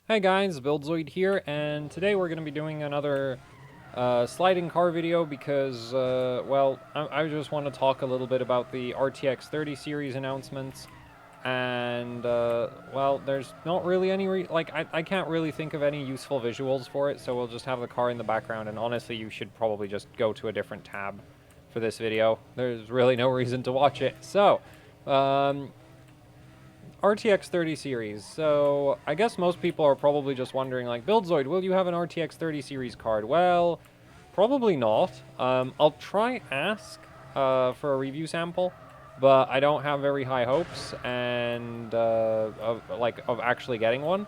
Hey guys, Buildzoid here, and today we're going to be doing another sliding car video because, well, I just want to talk a little bit about the RTX 30 series announcements, and, well, there's not really any, I can't really think of any useful visuals for it, so we'll just have the car in the background, and honestly, you should probably just go to a different tab for this video. There's really no reason to watch it. So, RTX 30 series. So I guess most people are probably just wondering, like, Buildzoid, will you have an RTX 30 series card? Well, probably not. I'll try ask for a review sample, but I don't have very high hopes and of actually getting one.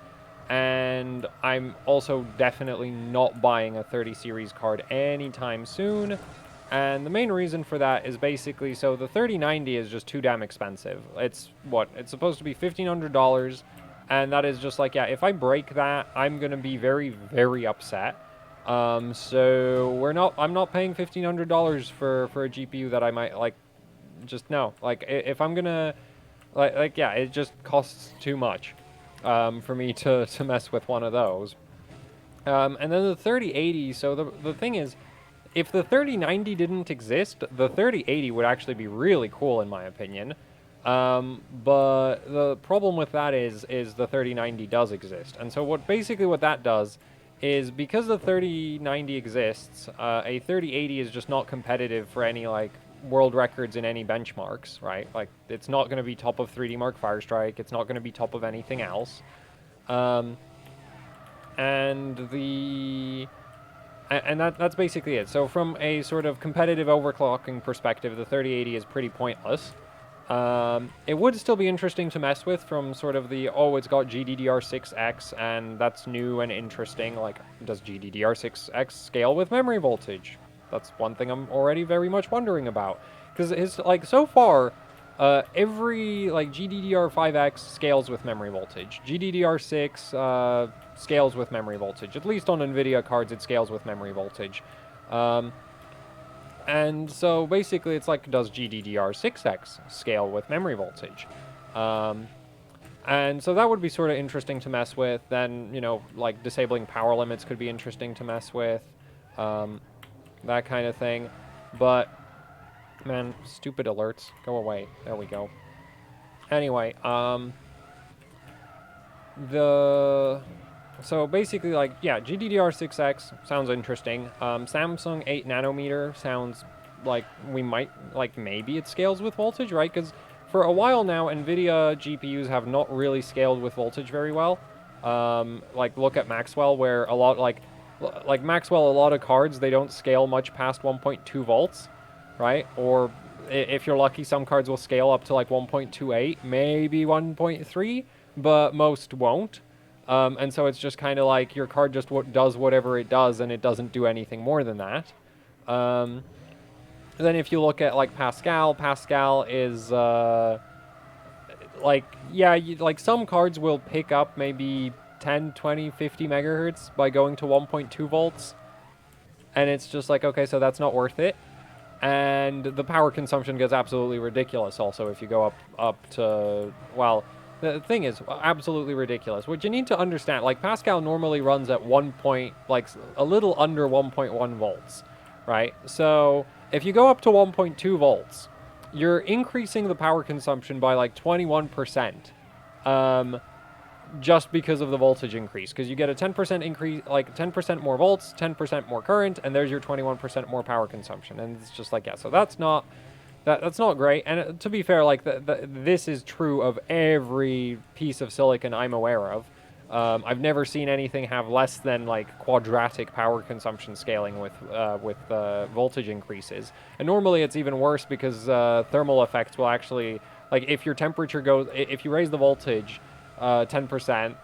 And I'm also definitely not buying a 30 series card anytime soon. And the main reason for that is basically, so the 3090 is just too damn expensive. It's supposed to be $1,500, and that is just like, yeah, if I break that, I'm gonna be very, very upset. So I'm not paying $1,500 for a GPU that I might, like, just no. Like, if I'm gonna, yeah, it just costs too much, for me to mess with one of those. And then the 3080, so the thing is, if the 3090 didn't exist, the 3080 would actually be really cool in my opinion. But the problem with that is the 3090 does exist. And so what that does is, because the 3090 exists, a 3080 is just not competitive for any, like, world records in any benchmarks, right? Like, it's not going to be top of 3D Mark Firestrike, it's not going to be top of anything else. And that's basically it. So from a sort of competitive overclocking perspective, the 3080 is pretty pointless. It would still be interesting to mess with from sort of the, oh, it's got GDDR6X, and that's new and interesting. Like, does GDDR6X scale with memory voltage? That's one thing I'm already very much wondering about. Because it's, like, so far, every, like, GDDR5X scales with memory voltage. GDDR6 scales with memory voltage. At least on Nvidia cards, it scales with memory voltage. And so basically, it's like, does GDDR6X scale with memory voltage? And so that would be sort of interesting to mess with. Then, you know, like, disabling power limits could be interesting to mess with. That kind of thing. But, man, stupid alerts. Go away. There we go. Anyway, so basically, like, yeah, GDDR6X sounds interesting. Samsung 8 nanometer sounds like we might, like, maybe it scales with voltage, right? Because for a while now, Nvidia GPUs have not really scaled with voltage very well. Like, look at Maxwell, where a lot, like Maxwell, a lot of cards, they don't scale much past 1.2 volts, right? Or if you're lucky, some cards will scale up to like 1.28, maybe 1.3, but most won't. And so it's just kind of like your card just does whatever it does, and it doesn't do anything more than that. Then if you look at, like, Pascal is, like, yeah, like, some cards will pick up maybe 10, 20, 50 megahertz by going to 1.2 volts. And it's just like, okay, so that's not worth it. And the power consumption gets absolutely ridiculous also if you go up to, well, the thing is absolutely ridiculous. What you need to understand, like, Pascal normally runs at like, a little under 1.1 volts, right? So if you go up to 1.2 volts, you're increasing the power consumption by like 21%. Just because of the voltage increase, because you get a 10% increase, like 10% more volts, 10% more current, and there's your 21% more power consumption. And it's just like, yeah, so that's not great. And to be fair, like, this is true of every piece of silicon I'm aware of. I've never seen anything have less than, like, quadratic power consumption scaling with voltage increases. And normally it's even worse, because thermal effects will actually, like, if your temperature if you raise the voltage 10%,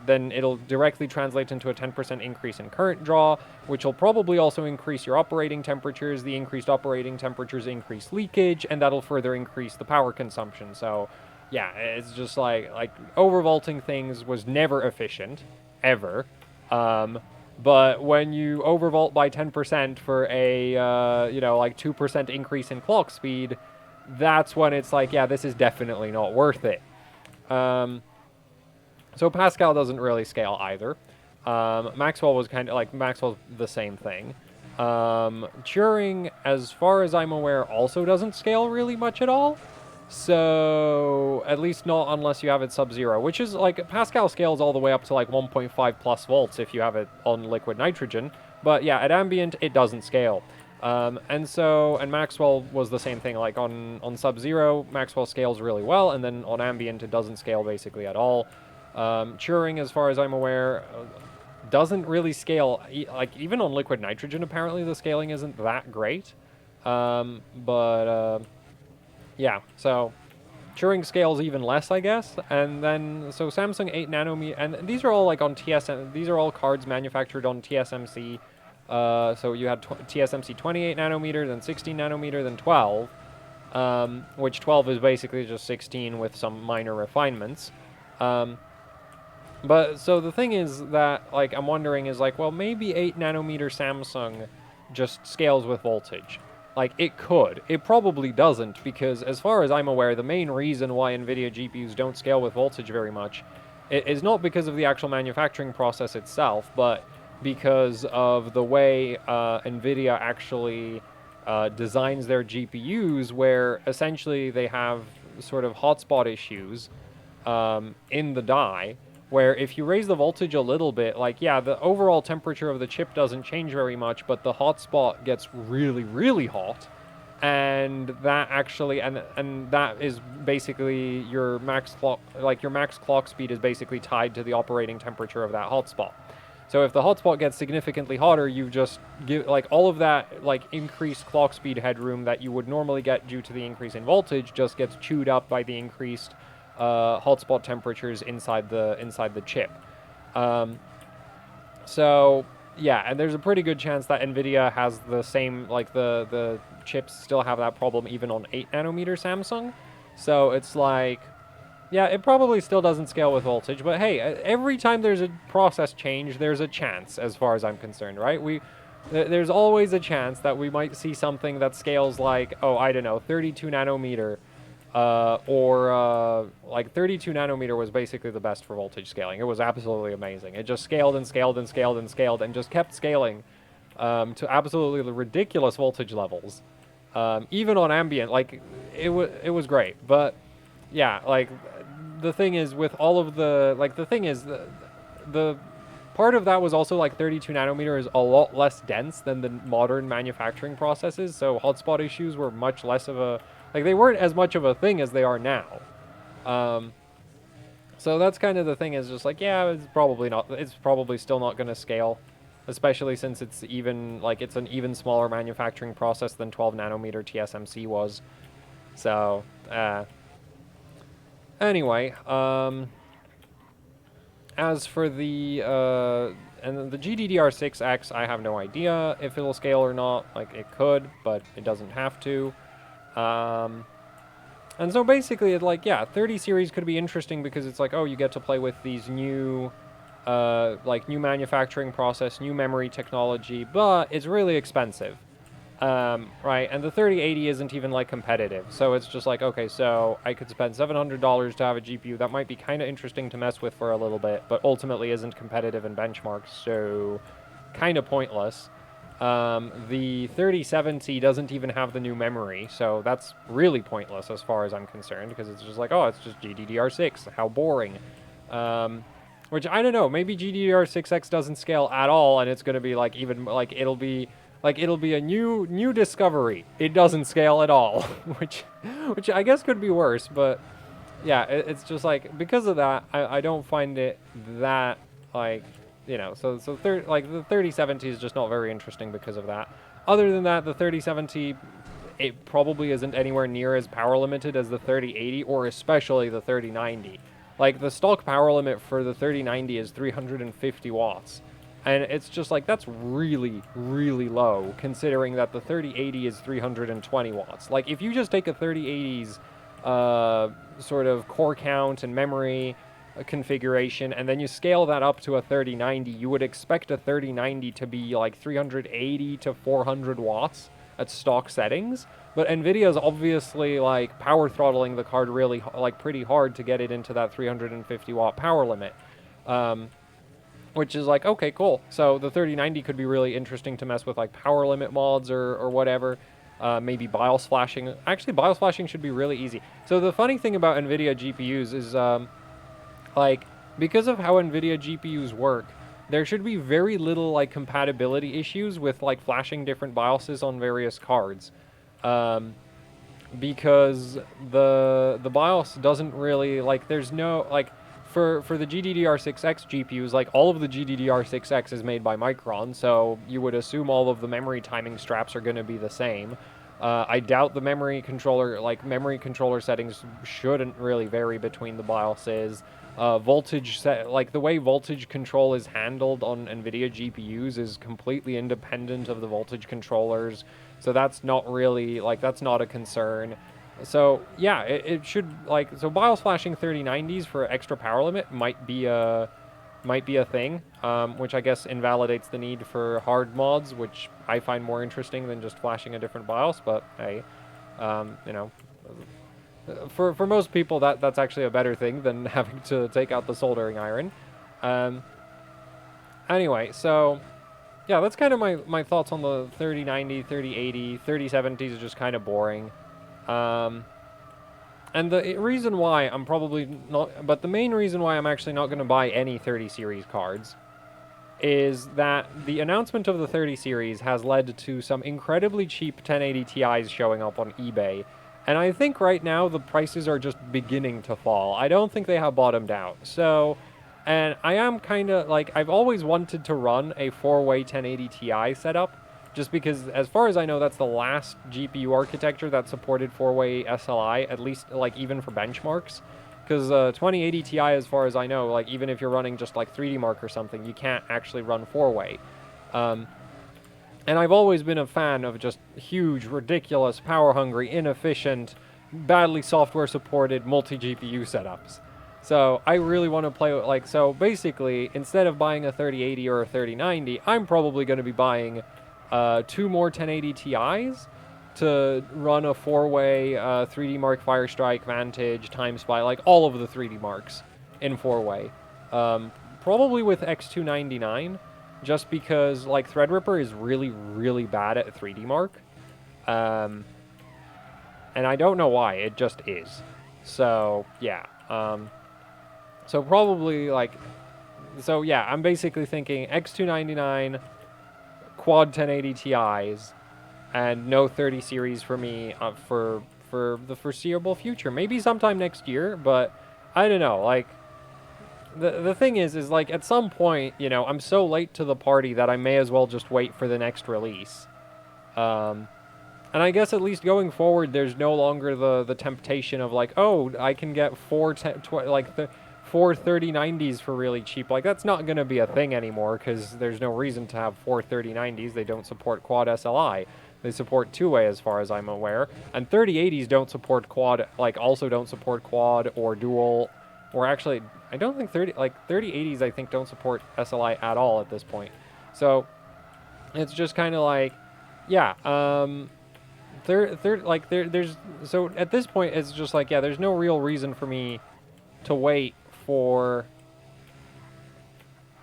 then it'll directly translate into a 10% increase in current draw, which will probably also increase your operating temperatures. The increased operating temperatures increase leakage, and that'll further increase the power consumption. So, yeah, it's just like overvolting things was never efficient, ever. But when you overvolt by 10% for a, you know, like 2% increase in clock speed, that's when it's like, yeah, this is definitely not worth it. So Pascal doesn't really scale either. Maxwell was kind of like Maxwell's the same thing. Turing, as far as I'm aware, also doesn't scale really much at all. So at least not unless you have it sub-zero, which is like Pascal scales all the way up to like 1.5 plus volts if you have it on liquid nitrogen. But yeah, at ambient it doesn't scale. And Maxwell was the same thing. Like on sub-zero, Maxwell scales really well, and then on ambient it doesn't scale basically at all. Turing, as far as I'm aware, doesn't really scale. Like even on liquid nitrogen, apparently the scaling isn't that great. Yeah, so Turing scales even less, I guess. And then, so Samsung 8 nanometer, and these are all like on TSM, these are all cards manufactured on TSMC. So you had TSMC 28 nanometer, then 16 nanometer, then 12, which 12 is basically just 16 with some minor refinements. But so the thing is that, like, I'm wondering is like, well, maybe 8 nanometer Samsung just scales with voltage. Like, it could. It probably doesn't, because as far as I'm aware, the main reason why NVIDIA GPUs don't scale with voltage very much is not because of the actual manufacturing process itself, but because of the way NVIDIA actually designs their GPUs, where essentially they have sort of hotspot issues in the die, where if you raise the voltage a little bit, like, yeah, the overall temperature of the chip doesn't change very much, but the hotspot gets really, really hot, and that actually, and that is basically your max clock, like your max clock speed is basically tied to the operating temperature of that hotspot. So if the hotspot gets significantly hotter, you just give, like, all of that, like, increased clock speed headroom that you would normally get due to the increase in voltage just gets chewed up by the increased hotspot temperatures inside the chip. So yeah, and there's a pretty good chance that NVIDIA has the same, like the chips still have that problem even on 8 nanometer Samsung. So it's like, yeah, it probably still doesn't scale with voltage, but hey, every time there's a process change, there's a chance, as far as I'm concerned, right? There's always a chance that we might see something that scales like, oh, I don't know, 32 nanometer. Like 32 nanometer was basically the best for voltage scaling. It was absolutely amazing. It just scaled and scaled and scaled and scaled and just kept scaling to absolutely ridiculous voltage levels. Even on ambient, like, it was great. But yeah, like, the thing is with all of the, like, the thing is the part of that was also like 32 nanometer is a lot less dense than the modern manufacturing processes, so hotspot issues were much less of a, like, they weren't as much of a thing as they are now. So that's kind of the thing, is just like, yeah, it's probably still not going to scale, especially since it's even, like, it's an even smaller manufacturing process than 12 nanometer TSMC was. So, anyway, as for the, and the GDDR6X, I have no idea if it'll scale or not. Like, it could, but it doesn't have to. And so basically, it's like, yeah, 30 series could be interesting because it's like, oh, you get to play with these new, like, new manufacturing process, new memory technology, but it's really expensive. Right, and the 3080 isn't even, like, competitive, so it's just like, okay, so I could spend $700 to have a GPU that might be kind of interesting to mess with for a little bit, but ultimately isn't competitive in benchmarks, so kind of pointless. The 3070 doesn't even have the new memory, so that's really pointless as far as I'm concerned, because it's just like, oh, it's just GDDR6, how boring. Which, I don't know, maybe GDDR6X doesn't scale at all, and it's going to be, like, even, like, it'll be a new discovery. It doesn't scale at all, which I guess could be worse, but yeah, it's just like, because of that, I don't find it that, like, you know, so like, the 3070 is just not very interesting because of that. Other than that, the 3070, it probably isn't anywhere near as power limited as the 3080, or especially the 3090. Like, the stock power limit for the 3090 is 350 watts. And it's just like, that's really, really low, considering that the 3080 is 320 watts. Like, if you just take a 3080's sort of core count and memory configuration, and then you scale that up to a 3090, you would expect a 3090 to be like 380 to 400 watts at stock settings. But NVIDIA's obviously, like, power throttling the card really, like, pretty hard to get it into that 350 watt power limit. which is like, okay, cool. So the 3090 could be really interesting to mess with like power limit mods or whatever. Maybe BIOS flashing. Actually, BIOS flashing should be really easy. So the funny thing about NVIDIA GPUs is like, because of how NVIDIA GPUs work, there should be very little like compatibility issues with like flashing different BIOSes on various cards. Because the BIOS doesn't really like, there's no like, for the GDDR6X GPUs, like all of the GDDR6X is made by Micron, so you would assume all of the memory timing straps are going to be the same. I doubt the memory controller settings shouldn't really vary between the BIOSes. Voltage set, like the way voltage control is handled on NVIDIA GPUs is completely independent of the voltage controllers. So that's not really, like, that's not a concern. So yeah, it should, like, so BIOS flashing 3090s for extra power limit might be a thing, which I guess invalidates the need for hard mods, which I find more interesting than just flashing a different BIOS. But hey, you know, for most people that's actually a better thing than having to take out the soldering iron. Anyway, so yeah, that's kind of my thoughts on the 3090, 3080, 3070s is just kind of boring. And the reason why I'm probably not, but the main reason why I'm actually not going to buy any 30 series cards is that the announcement of the 30 series has led to some incredibly cheap 1080 Ti's showing up on eBay. And I think right now the prices are just beginning to fall. I don't think they have bottomed out. So, and I am kind of like, I've always wanted to run a 4-way 1080 Ti setup, just because as far as I know, that's the last GPU architecture that supported 4-way SLI, at least like even for benchmarks. Because 2080 Ti, as far as I know, like even if you're running just like 3D Mark or something, you can't actually run 4-way. And I've always been a fan of just huge, ridiculous, power-hungry, inefficient, badly software-supported multi-GPU setups. So I really want to play, like, so basically, instead of buying a 3080 or a 3090, I'm probably going to be buying 2 more 1080 Ti's to run a 4-way 3D Mark, Firestrike, Vantage, Time Spy, like all of the 3D Marks in 4-way. Probably with X299. Just because, like, Threadripper is really, really bad at 3D Mark. And I don't know why, it just is. So, yeah. So probably, like, so yeah, I'm basically thinking X299, quad 1080 Ti's, and no 30 series for me for the foreseeable future. Maybe sometime next year, but I don't know, like, the thing is like, at some point, you know, I'm so late to the party that I may as well just wait for the next release. And I guess at least going forward, there's no longer the temptation of like, oh, I can get 4 3090s for really cheap. Like, that's not going to be a thing anymore, because there's no reason to have 4 3090s. They don't support quad SLI. They support 2-way as far as I'm aware. And 3080s don't support quad, like, also don't support quad or dual, or actually, I don't think 3080s I think don't support SLI at all at this point. So it's just kind of like, yeah, there's so at this point it's just like, yeah, there's no real reason for me to wait for,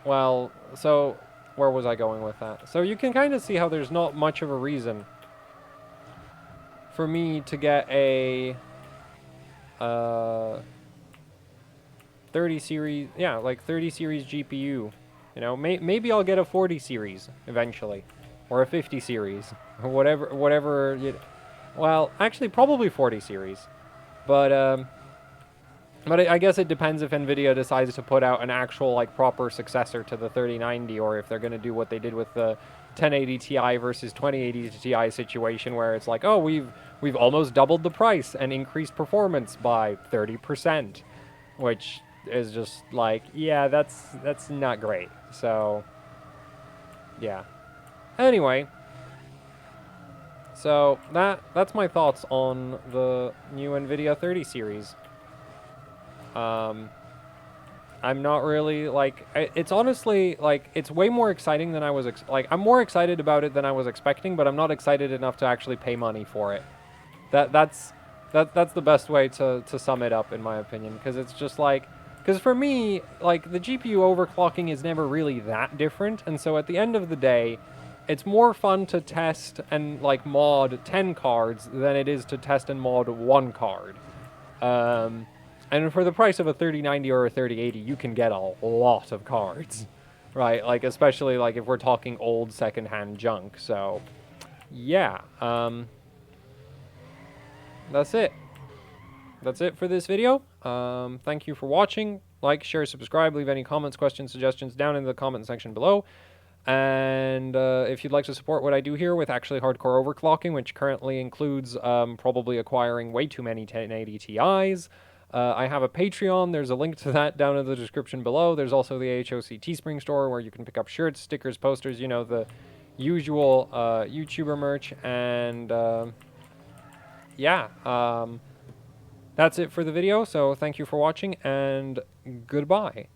well, so where was I going with that? So you can kind of see how there's not much of a reason for me to get a 30 series, yeah, like 30 series GPU. You know, maybe I'll get a 40 series eventually, or a 50 series, or whatever. Well, actually, probably 40 series, but I guess it depends if Nvidia decides to put out an actual, like, proper successor to the 3090, or if they're going to do what they did with the 1080 Ti versus 2080 Ti situation, where it's like, oh, we've almost doubled the price and increased performance by 30%, which is just like, yeah, that's not great. So yeah. Anyway, so that's my thoughts on the new Nvidia 30 series. I'm not really, like, it's honestly, like, it's way more exciting than I was, like, I'm more excited about it than I was expecting, but I'm not excited enough to actually pay money for it. That's the best way to sum it up, in my opinion, because it's just like, Because for me, like, the GPU overclocking is never really that different, and so at the end of the day, it's more fun to test and, like, mod 10 cards than it is to test and mod 1 card. And for the price of a 3090 or a 3080, you can get a lot of cards, right? Like, especially, like, if we're talking old secondhand junk, so, yeah. That's it. That's it for this video. Thank you for watching. Like, share, subscribe, leave any comments, questions, suggestions down in the comment section below. And if you'd like to support what I do here with actually hardcore overclocking, which currently includes probably acquiring way too many 1080 Ti's, I have a Patreon. There's a link to that down in the description below. There's also the AHOC Teespring store where you can pick up shirts, stickers, posters, you know, the usual YouTuber merch. And yeah, that's it for the video. So thank you for watching and goodbye.